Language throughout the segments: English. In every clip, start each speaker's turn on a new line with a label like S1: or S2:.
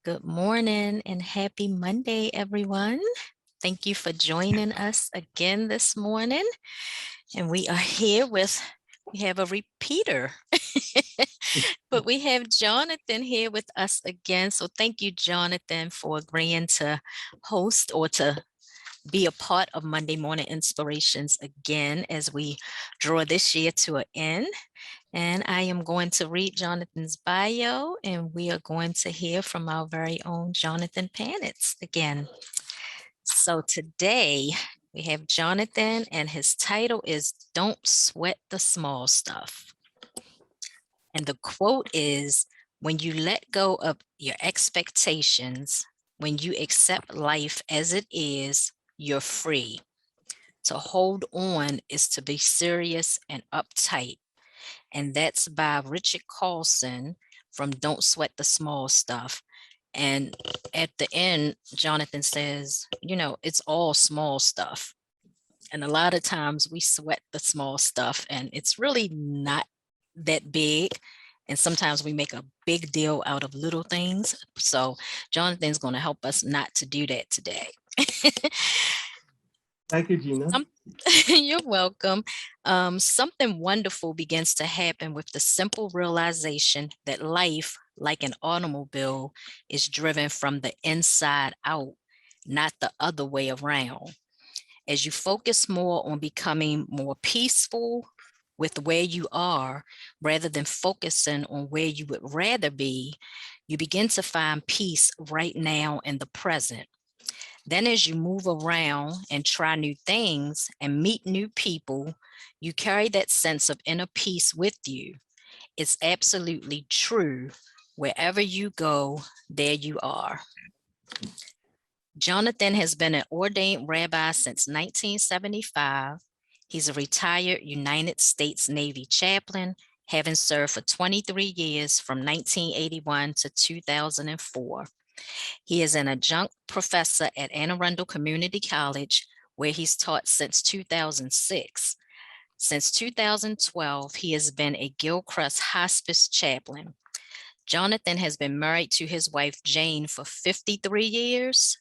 S1: Good morning and happy Monday, everyone. Thank you for joining us again this morning. And we have a repeater, but we have Jonathan here with us again. So thank you, Jonathan, for agreeing to host or to be a part of Monday Morning Inspirations again as we draw this year to an end. And I am going to read Jonathan's bio, and we are going to hear from our very own Jonathan Panitz again. So today we have Jonathan, and his title is Don't Sweat the Small Stuff. And the quote is, when you let go of your expectations, when you accept life as it is, you're free. To hold on is to be serious and uptight. And that's by Richard Carlson from Don't Sweat the Small Stuff. And at the end, Jonathan says, it's all small stuff. And a lot of times we sweat the small stuff and it's really not that big. And sometimes we make a big deal out of little things. So Jonathan's going to help us not to do that today.
S2: Thank you, Gina.
S1: You're welcome. Something wonderful begins to happen with the simple realization that life, like an automobile, is driven from the inside out, not the other way around. As you focus more on becoming more peaceful with where you are, rather than focusing on where you would rather be, you begin to find peace right now in the present. Then as you move around and try new things and meet new people, you carry that sense of inner peace with you. It's absolutely true. Wherever you go, there you are. Jonathan has been an ordained rabbi since 1975. He's a retired United States Navy Chaplain, having served for 23 years from 1981 to 2004. He is an adjunct professor at Anne Arundel Community College, where he's taught since 2006. Since 2012, he has been a Gilchrist hospice chaplain. Jonathan has been married to his wife, Jane, for 53 years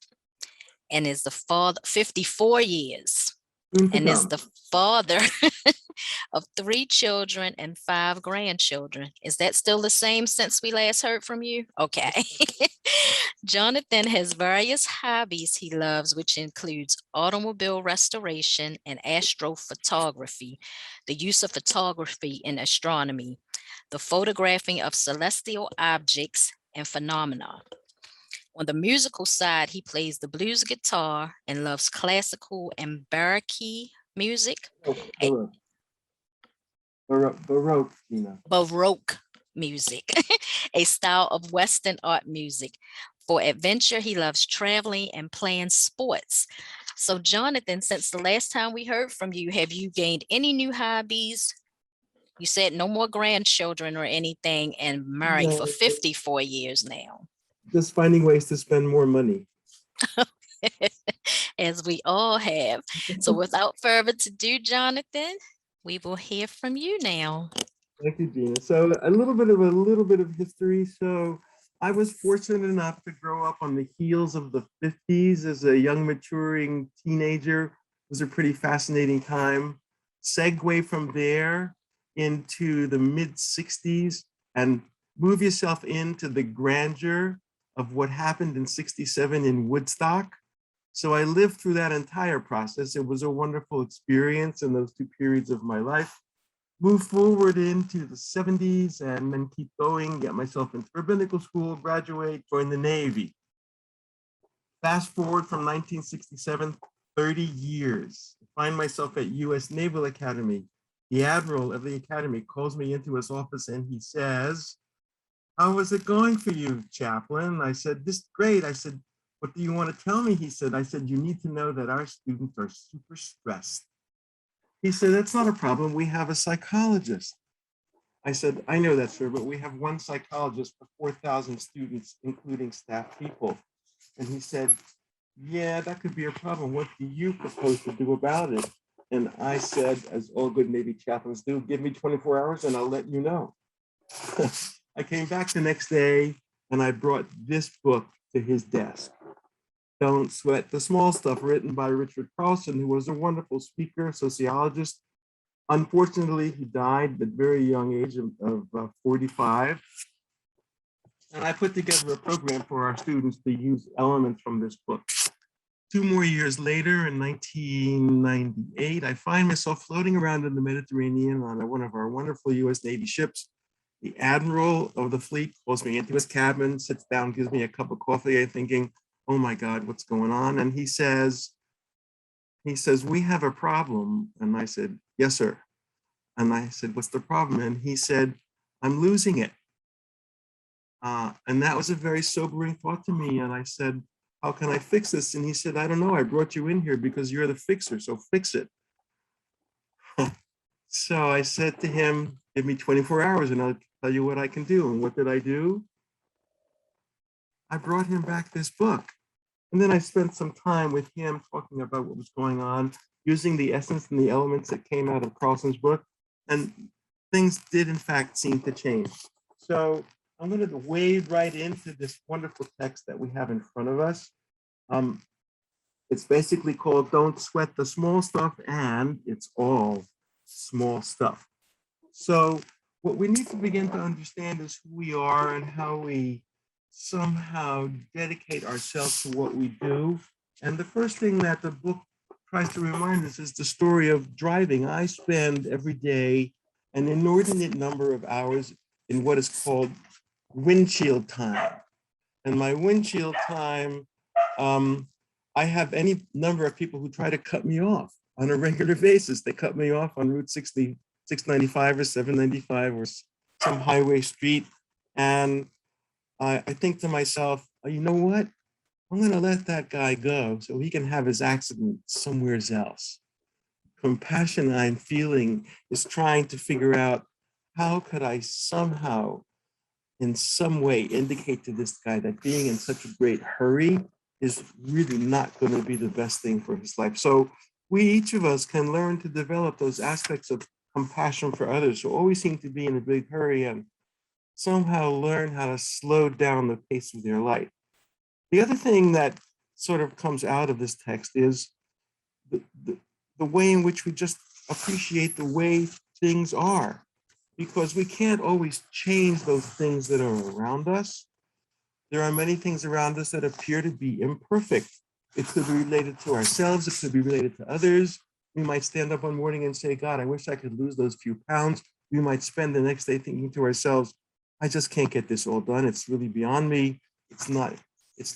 S1: and is the father, 54 years, and is the father of 3 children and 5 grandchildren. Is that still the same since we last heard from you? Okay. Jonathan has various hobbies he loves, which includes automobile restoration and astrophotography, the use of photography in astronomy, the photographing of celestial objects and phenomena. On the musical side, he plays the blues guitar and loves classical and baroque music.
S2: Baroque, Gina.
S1: Baroque music, a style of Western art music. For adventure, he loves traveling and playing sports. So Jonathan, since the last time we heard from you, have you gained any new hobbies? You said no more grandchildren or anything, and married for 54 years now.
S2: Just finding ways to spend more money.
S1: As we all have. So without further ado, Jonathan, we will hear from you now.
S2: Thank you, Gina. So a little bit of history. So I was fortunate enough to grow up on the heels of the 50s as a young maturing teenager. It was a pretty fascinating time. Segue from there into the mid 60s and move yourself into the grandeur of what happened in 67 in Woodstock. So I lived through that entire process. It was a wonderful experience in those 2 periods of my life. Move forward into the 70s and then keep going, get myself into rabbinical school, graduate, join the Navy. Fast forward from 1967, 30 years. I find myself at US Naval Academy. The admiral of the academy calls me into his office and he says, "How is it going for you, chaplain?" I said, "This is great." I said, "What do you want to tell me?" He said, "You need to know that our students are super stressed." He said, "That's not a problem. We have a psychologist." I said, "I know that, sir, but we have 1 psychologist for 4,000 students, including staff people." And he said, "Yeah, that could be a problem. What do you propose to do about it?" And I said, as all good Navy chaplains do, "Give me 24 hours and I'll let you know." I came back the next day and I brought this book to his desk. Don't Sweat the Small Stuff, written by Richard Carlson, who was a wonderful speaker, sociologist. Unfortunately, he died at a very young age of 45. And I put together a program for our students to use elements from this book. 2 more years later, in 1998, I find myself floating around in the Mediterranean on one of our wonderful US Navy ships. The admiral of the fleet calls me into his cabin, sits down, gives me a cup of coffee. I'm thinking, oh my God, what's going on? And he says, we have a problem. And I said, yes, sir. And I said, what's the problem? And he said, I'm losing it. And that was a very sobering thought to me. And I said, how can I fix this? And he said, I don't know. I brought you in here because you're the fixer, so fix it. So I said to him, give me 24 hours and I'll tell you what I can do. And what did I do? I brought him back this book. And then I spent some time with him talking about what was going on, using the essence and the elements that came out of Carlson's book. And things did, in fact, seem to change. So I'm going to wade right into this wonderful text that we have in front of us. It's basically called Don't Sweat the Small Stuff, and it's all small stuff. So what we need to begin to understand is who we are and how we somehow dedicate ourselves to what we do. And the first thing that the book tries to remind us is the story of driving. I spend every day an inordinate number of hours in what is called windshield time. And my windshield time, I have any number of people who try to cut me off on a regular basis. They cut me off on Route 60, 695 or 795 or some highway street. And I think to myself, you know what? I'm going to let that guy go so he can have his accident somewhere else. Compassion I'm feeling is trying to figure out how could I somehow, in some way, indicate to this guy that being in such a great hurry is really not going to be the best thing for his life. So we, each of us, can learn to develop those aspects of compassion for others who always seem to be in a big hurry and somehow learn how to slow down the pace of their life. The other thing that sort of comes out of this text is the way in which we just appreciate the way things are, because we can't always change those things that are around us. There are many things around us that appear to be imperfect. It could be related to ourselves. It could be related to others. We might stand up one morning and say, God, I wish I could lose those few pounds. We might spend the next day thinking to ourselves, I just can't get this all done. It's really beyond me. It's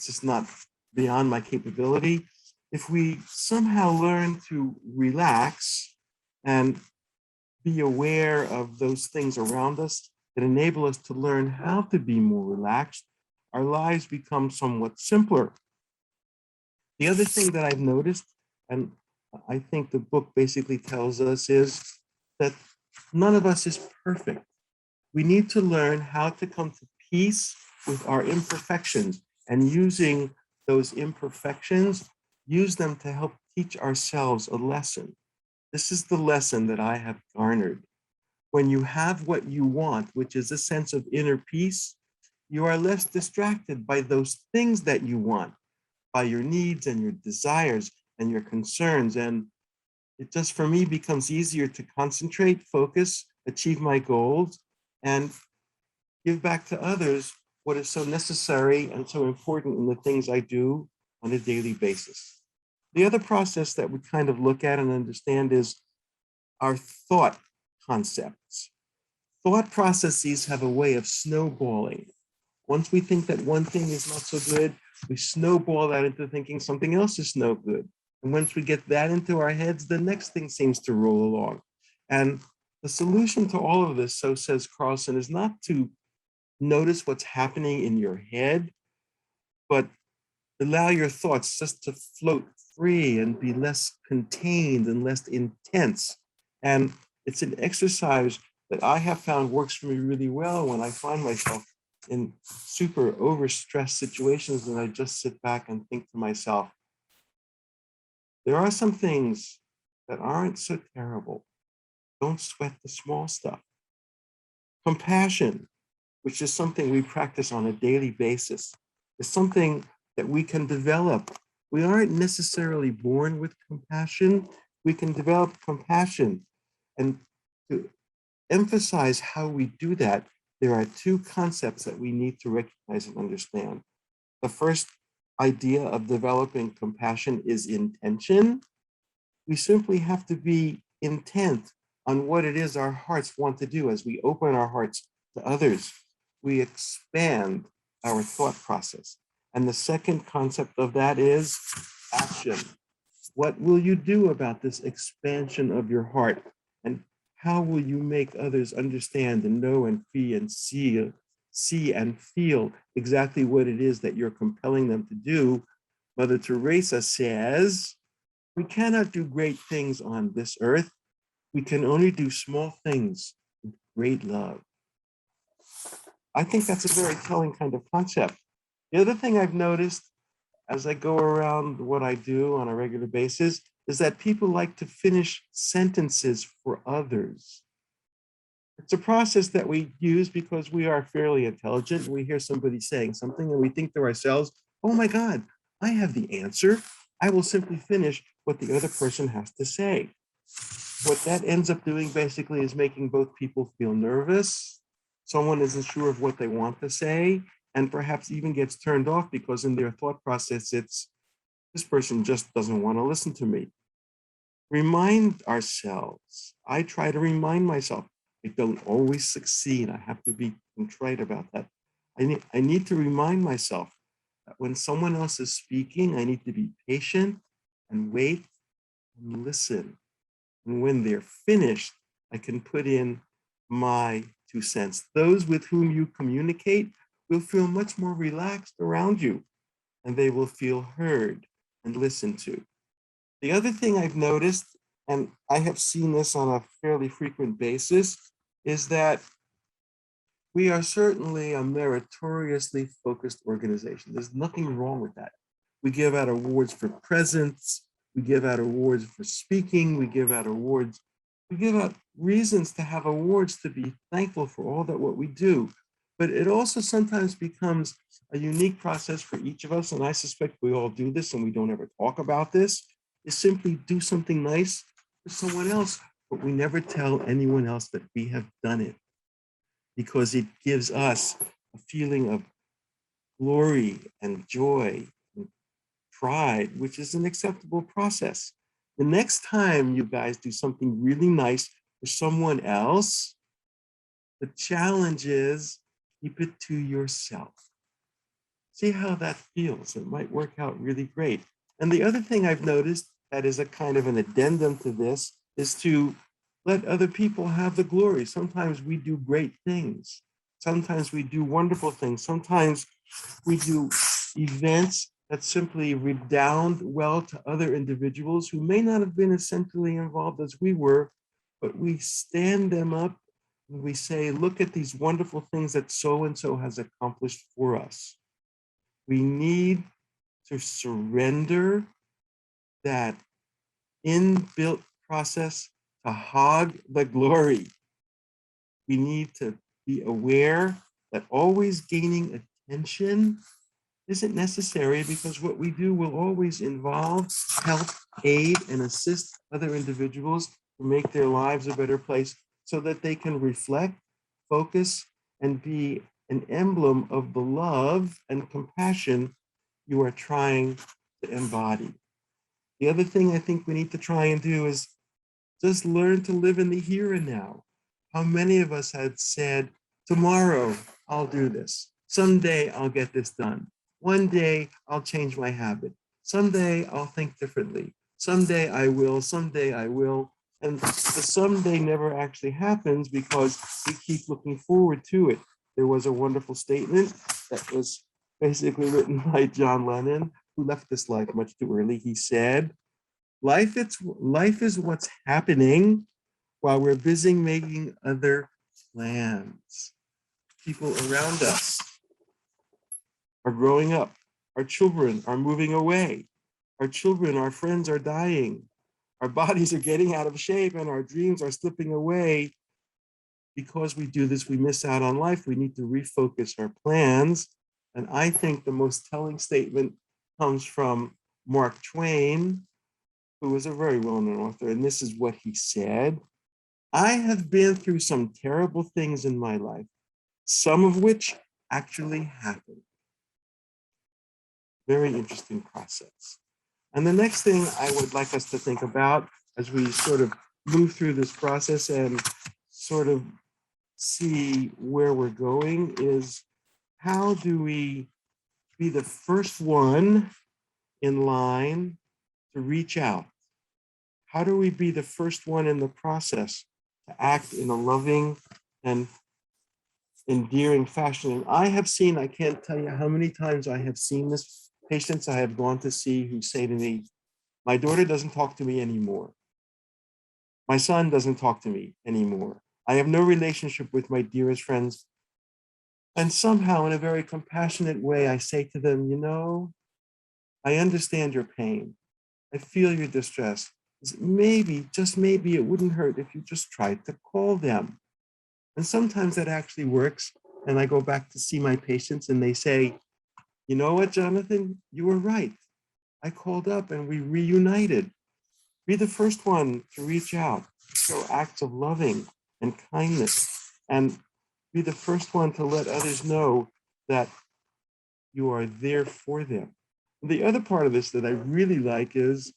S2: just not beyond my capability. If we somehow learn to relax and be aware of those things around us that enable us to learn how to be more relaxed, our lives become somewhat simpler. The other thing that I've noticed, and I think the book basically tells us, is that none of us is perfect. We need to learn how to come to peace with our imperfections, and using those imperfections, use them to help teach ourselves a lesson. This is the lesson that I have garnered. When you have what you want, which is a sense of inner peace, you are less distracted by those things that you want, by your needs and your desires and your concerns. And it just, for me, becomes easier to concentrate, focus, achieve my goals, and give back to others what is so necessary and so important in the things I do on a daily basis. The other process that we kind of look at and understand is our thought concepts. Thought processes have a way of snowballing. Once we think that one thing is not so good, we snowball that into thinking something else is no good. And once we get that into our heads, the next thing seems to roll along. And the solution to all of this, so says Carlson, is not to notice what's happening in your head, but allow your thoughts just to float free and be less contained and less intense. And it's an exercise that I have found works for me really well when I find myself in super overstressed situations, and I just sit back and think to myself, there are some things that aren't so terrible. Don't sweat the small stuff. Compassion, which is something we practice on a daily basis, It's something that we can develop. We aren't necessarily born with compassion. We can develop compassion. And to emphasize how we do that, there are two concepts that we need to recognize and understand. The first idea of developing compassion is intention. We simply have to be intent on what it is our hearts want to do. As we open our hearts to others, we expand our thought process. And the second concept of that is action. What will you do about this expansion of your heart? And how will you make others understand and know and feel and see and feel exactly what it is that you're compelling them to do? Mother Teresa says, we cannot do great things on this earth. We can only do small things with great love. I think that's a very telling kind of concept. The other thing I've noticed as I go around what I do on a regular basis is that people like to finish sentences for others. It's a process that we use because we are fairly intelligent. We hear somebody saying something and we think to ourselves, oh my God, I have the answer. I will simply finish what the other person has to say. What that ends up doing basically is making both people feel nervous. Someone isn't sure of what they want to say, and perhaps even gets turned off because in their thought process, it's this person just doesn't want to listen to me. Remind ourselves. I try to remind myself. I don't always succeed. I have to be contrite about that. I need to remind myself that when someone else is speaking, I need to be patient and wait and listen. And when they're finished, I can put in my 2 cents. Those with whom you communicate will feel much more relaxed around you, and they will feel heard and listened to. The other thing I've noticed, and I have seen this on a fairly frequent basis, is that we are certainly a meritoriously focused organization. There's nothing wrong with that. We give out awards for presence. We give out awards for speaking. We give out awards. We give out reasons to have awards to be thankful for all that what we do. But it also sometimes becomes a unique process for each of us. And I suspect we all do this and we don't ever talk about this, is simply do something nice for someone else, but we never tell anyone else that we have done it because it gives us a feeling of glory and joy and pride, which is an acceptable process. The next time you guys do something really nice for someone else, the challenge is keep it to yourself. See how that feels. It might work out really great. And the other thing I've noticed that is a kind of an addendum to this is to let other people have the glory. Sometimes we do great things. Sometimes we do wonderful things. Sometimes we do events that simply redound well to other individuals who may not have been as centrally involved as we were, but we stand them up and we say, look at these wonderful things that so-and-so has accomplished for us. We need to surrender that inbuilt process to hog the glory. We need to be aware that always gaining attention isn't necessary because what we do will always involve, help, aid, and assist other individuals to make their lives a better place so that they can reflect, focus, and be an emblem of the love and compassion you are trying to embody. The other thing I think we need to try and do is just learn to live in the here and now. How many of us had said, tomorrow I'll do this. Someday I'll get this done. One day I'll change my habit. Someday I'll think differently. Someday I will, someday I will. And the someday never actually happens because we keep looking forward to it. There was a wonderful statement that was basically written by John Lennon, who left this life much too early. He said, life is what's happening while we're busy making other plans. People around us are growing up. Our children are moving away. Our children, our friends are dying. Our bodies are getting out of shape and our dreams are slipping away. Because we do this, we miss out on life. We need to refocus our plans And I think the most telling statement comes from Mark Twain, who was a very well-known author. And this is what he said: I have been through some terrible things in my life, some of which actually happened. Very interesting process. And the next thing I would like us to think about as we sort of move through this process and sort of see where we're going is, how do we be the first one in line to reach out? How do we be the first one in the process to act in a loving and endearing fashion? And I have seen, I can't tell you how many times I have seen this, patients I have gone to see who say to me, my daughter doesn't talk to me anymore. My son doesn't talk to me anymore. I have no relationship with my dearest friends. And somehow, in a very compassionate way, I say to them, you know, I understand your pain. I feel your distress. Maybe, just maybe, it wouldn't hurt if you just tried to call them. And sometimes that actually works. And I go back to see my patients and they say, you know what, Jonathan, you were right. I called up and we reunited. Be the first one to reach out, show acts of loving and kindness, and be the first one to let others know that you are there for them. The other part of this that I really like is,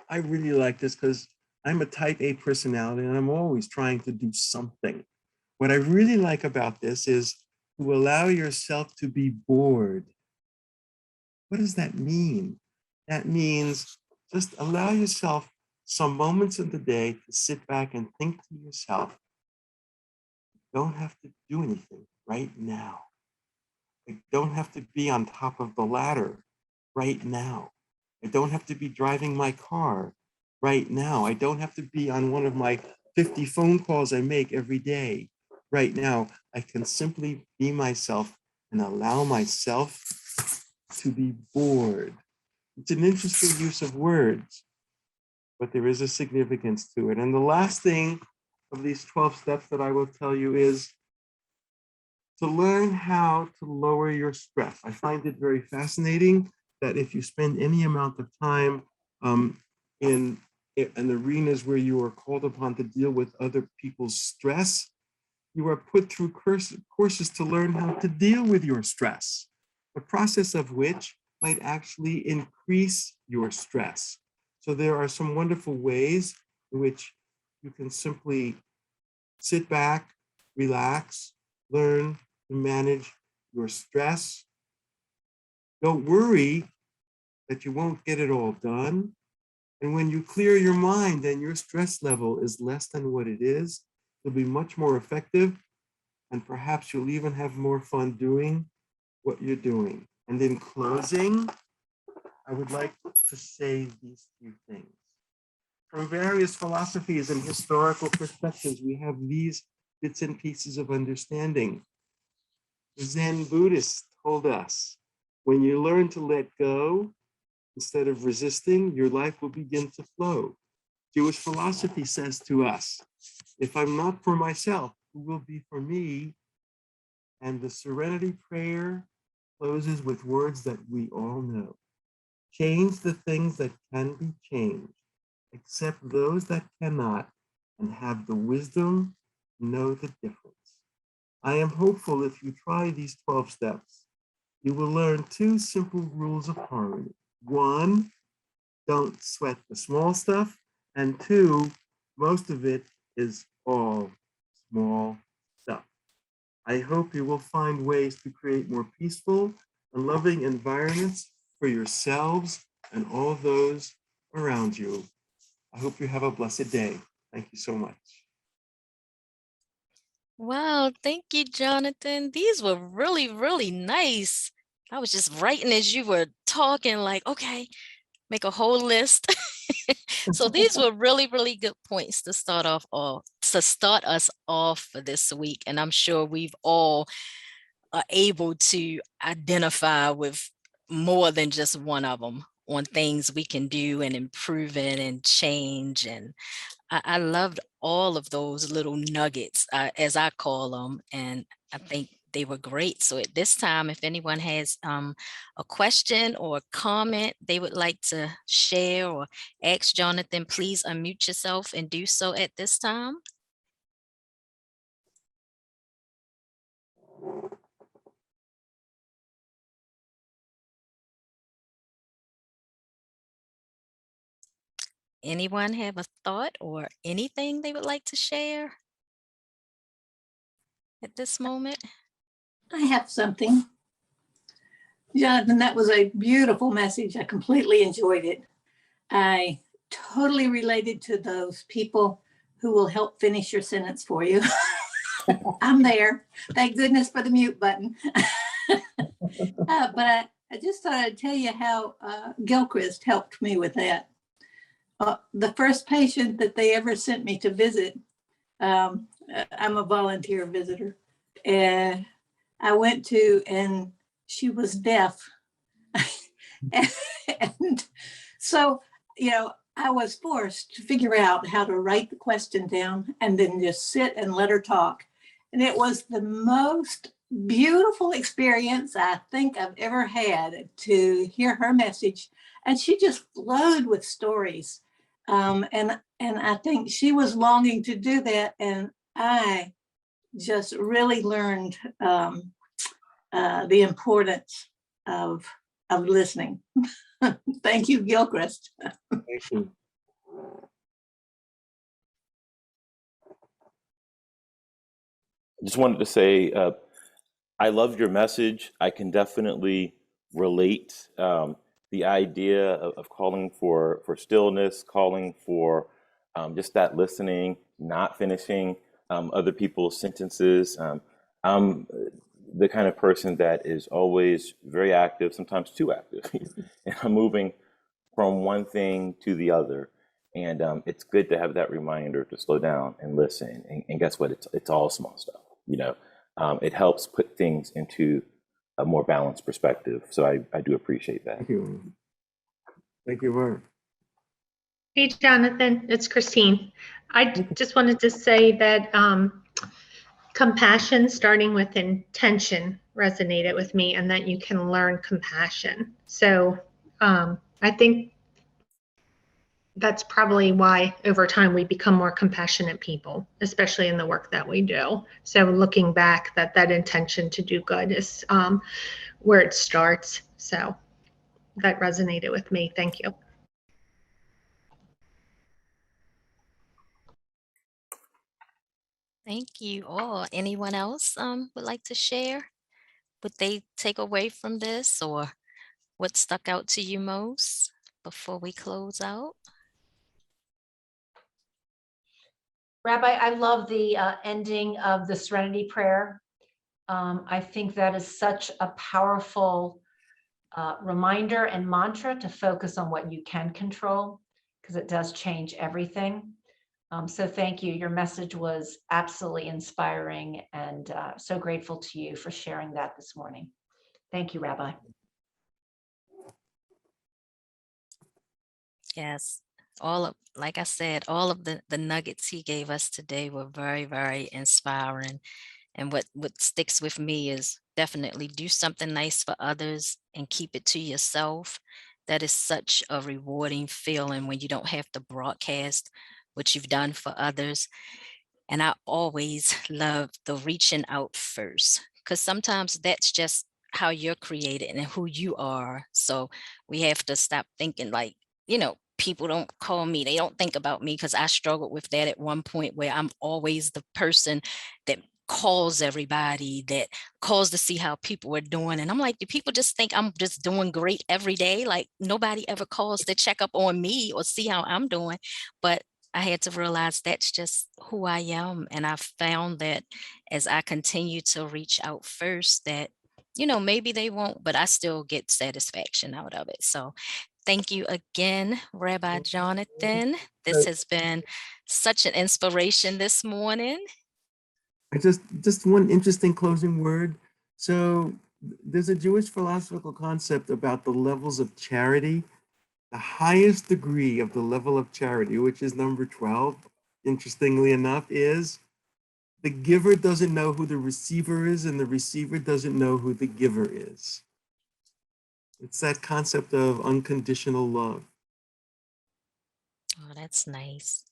S2: I really like this because I'm a type A personality and I'm always trying to do something. What I really like about this is to allow yourself to be bored. What does that mean? That means just allow yourself some moments of the day to sit back and think to yourself, you don't have to do anything right now. I don't have to be on top of the ladder right now. I don't have to be driving my car right now. I don't have to be on one of my 50 phone calls I make every day right now. I can simply be myself and allow myself to be bored. It's an interesting use of words, but there is a significance to it. And the last thing of these 12 steps that I will tell you is to learn how to lower your stress. I find it very fascinating that if you spend any amount of time in arenas where you are called upon to deal with other people's stress, you are put through courses to learn how to deal with your stress, the process of which might actually increase your stress. So there are some wonderful ways in which you can simply sit back, relax, learn to manage your stress. Don't worry that you won't get it all done. And when you clear your mind and your stress level is less than what it is, you'll be much more effective. And perhaps you'll even have more fun doing what you're doing. And in closing, I would like to say these few things. From various philosophies and historical perspectives, we have these bits and pieces of understanding. The Zen Buddhists told us, when you learn to let go instead of resisting, your life will begin to flow. Jewish philosophy says to us, if I'm not for myself, who will be for me? And the Serenity Prayer closes with words that we all know. Change the things that can be changed, accept those that cannot, and have the wisdom to know the difference. I am hopeful if you try these 12 steps, you will learn 2 simple rules of harmony. 1, don't sweat the small stuff. And 2, most of it is all small stuff. I hope you will find ways to create more peaceful and loving environments for yourselves and all those around you. I hope you have a blessed day. Thank you so much.
S1: Wow, thank you, Jonathan. These were really, really nice. I was just writing as you were talking, like, okay, make a whole list. So these were really, really good points to start us off for this week. And I'm sure we've all are able to identify with more than just one of them on things we can do and improve it and change. And I loved all of those little nuggets, as I call them. And I think they were great. So at this time, if anyone has a question or a comment they would like to share or ask Jonathan, please unmute yourself and do so at this time. Anyone have a thought or anything they would like to share at this moment?
S3: I have something. Jonathan, that was a beautiful message. I completely enjoyed it. I totally related to those people who will help finish your sentence for you. I'm there. Thank goodness for the mute button. But I just thought I'd tell you how Gilchrist helped me with that. The first patient that they ever sent me to visit, I'm a volunteer visitor, and I went to, and she was deaf. And so, I was forced to figure out how to write the question down and then just sit and let her talk. And it was the most beautiful experience I think I've ever had to hear her message. And she just flowed with stories. And I think she was longing to do that. And I just really learned the importance of listening. Thank you, Gilchrist.
S2: Thank you.
S4: Just wanted to say, I love your message. I can definitely relate. The idea of calling for stillness, calling for just that listening, not finishing other people's sentences. I'm the kind of person that is always very active, sometimes too active, and I'm moving from one thing to the other. And it's good to have that reminder to slow down and listen. And guess what? It's all small stuff. It helps put things into a more balanced perspective. So I do appreciate that.
S2: Thank you. Thank you, Mark.
S5: Hey, Jonathan, it's Christine. I just wanted to say that compassion, starting with intention, resonated with me, and that you can learn compassion. So I think that's probably why over time we become more compassionate people, especially in the work that we do. So looking back, that intention to do good is where it starts. So that resonated with me. Thank you.
S1: Thank you all. Anyone else would like to share what they take away from this or what stuck out to you most before we close out?
S6: Rabbi, I love the ending of the Serenity Prayer. I think that is such a powerful reminder and mantra to focus on what you can control, because it does change everything. So thank you. Your message was absolutely inspiring, and so grateful to you for sharing that this morning. Thank you, Rabbi.
S1: Yes, like I said, all of the nuggets he gave us today were very, very inspiring. And what sticks with me is definitely do something nice for others and keep it to yourself. That is such a rewarding feeling when you don't have to broadcast what you've done for others. And I always love the reaching out first, because sometimes that's just how you're created and who you are. So we have to stop thinking like, people don't call me, they don't think about me, because I struggled with that at one point where I'm always the person that calls everybody, that calls to see how people are doing. And I'm like, do people just think I'm just doing great every day? Like nobody ever calls to check up on me or see how I'm doing. But I had to realize that's just who I am. And I found that as I continue to reach out first, that, maybe they won't, but I still get satisfaction out of it. So thank you again, Rabbi Jonathan. This has been such an inspiration this morning.
S2: I just one interesting closing word. So there's a Jewish philosophical concept about the levels of charity. The highest degree of the level of charity, which is number 12, interestingly enough, is The giver doesn't know who the receiver is, and the receiver doesn't know who the giver is. It's that concept of unconditional love.
S1: Oh, that's nice.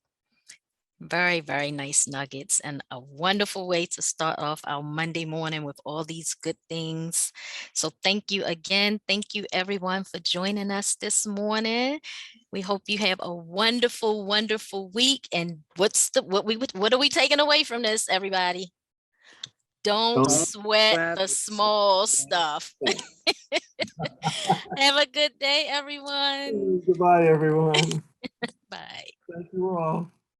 S1: Very, very nice nuggets, and a wonderful way to start off our Monday morning with all these good things. So thank you again. Thank you everyone for joining us this morning. We hope you have a wonderful, wonderful week. And what are we taking away from this, everybody? Don't sweat the small stuff. Have a good day, everyone.
S2: Goodbye, everyone.
S1: Bye.
S2: Thank you all.